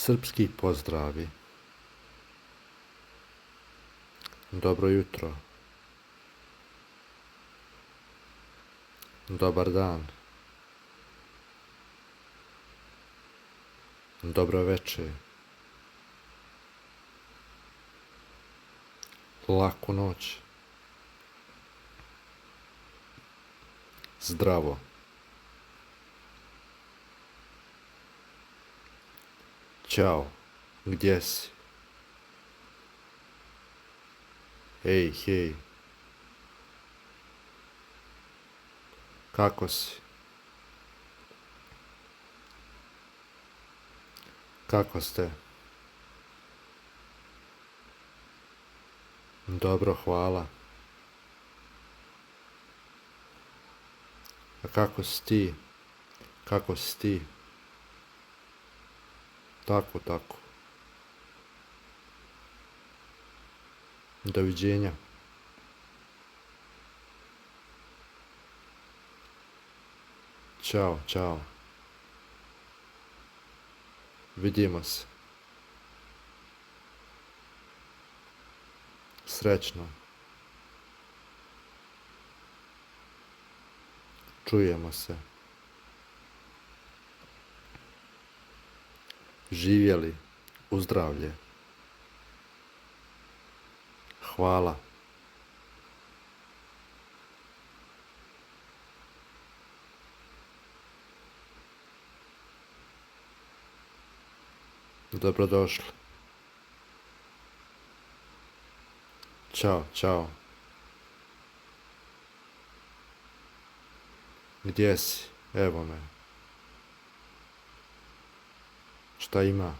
Srpski pozdravi. Dobro jutro. Dobar dan. Dobro večer. Laku noć. Zdravo. Ćao. Gdje si? Hej, hej. Kako si? Kako ste? Dobro, hvala. A kako si ti? Kako si ti? Tako, tako. Doviđenja. Ćao, čao. Vidimo se. Srećno. Čujemo se. Živjeli. Uzdravlje. Hvala. Dobrodošli. Ćao, čao. Gdje si? Evo me. Šta ima?